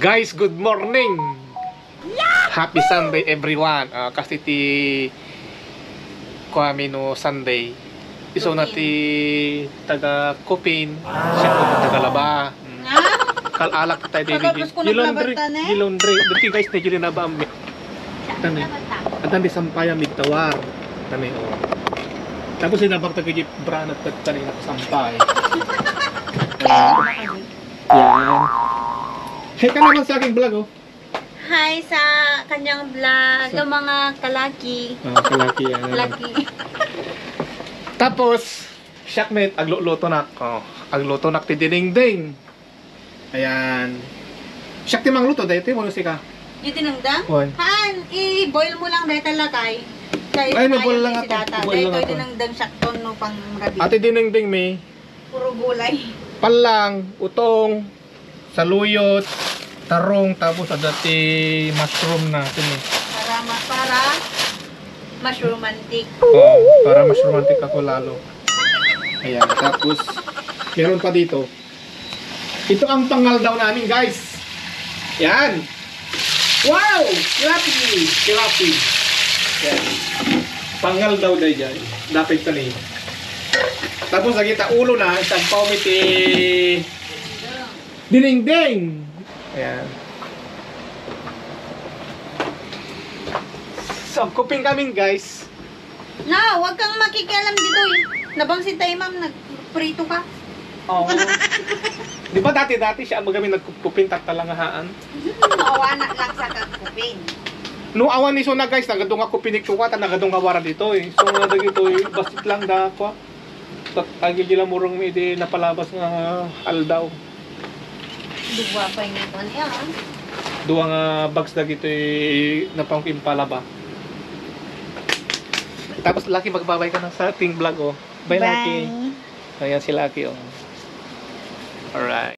Guys, good morning. Happy Sunday everyone. Kasi ti kami no Sunday. Iso na ti taga Kupin. Siya ko taga Laba. Kalalak tayo din. Gilondre. Dati guys, na gili na ba ang tani. Atan di sampayan migtawar. Tani oh. Tapos sinabak tayo kay Bran at tani nakasampay. Yan. Hey ka naman sa aking vlog oh. Hi sa kanyang vlog, ang mga kalaki. Kalaki yan. Kalaki. Tapos, shakmate, agluto na. Agluto na ti dinding. Ayan. Shak ti mang luto, dahil ti mo si ka. Yung tinangdang? Hoy. Han, i-boil mo lang dahil talakay. Ay, may boil lang ato. Dahil ito tinangdang shakton no pang rabi. Ate dinding may Puro gulay. palang, utong, saluyot, tarong, tapos ada ti mushroom natin eh. Para mas romantic. Para mas romantic ako lalo. Ayan, tapos meron pa dito. Ito ang pangal daw namin guys. Yan. Wow! Tilapia. Yan. Pangal daw dahil dyan. Dapat tani. Tapos lagi ta ulo na, isang paumiti dinding. Ayan. So, kuping kami guys. Na, wag kang makikialam dito eh. Nabangsin tayo ma'am, nagprito ka. Oo. Di ba dati siya ang magamin nagkupin talangahaan? Maawana lang sa kakupin. No awan ni so na guys, nagadong ako piniktukwata, nagadong awara dito eh. So nga dito eh, basit lang da ko. Agi gila murong may di napalabas nga aldaw. Dugwa pa yung ito niya. Duwa nga bags na dito eh, napangkimpala ba. Tapos Lucky, magbabay ka na sa ating vlog oh. Bye Lucky. Ayan si Lucky oh. Alright.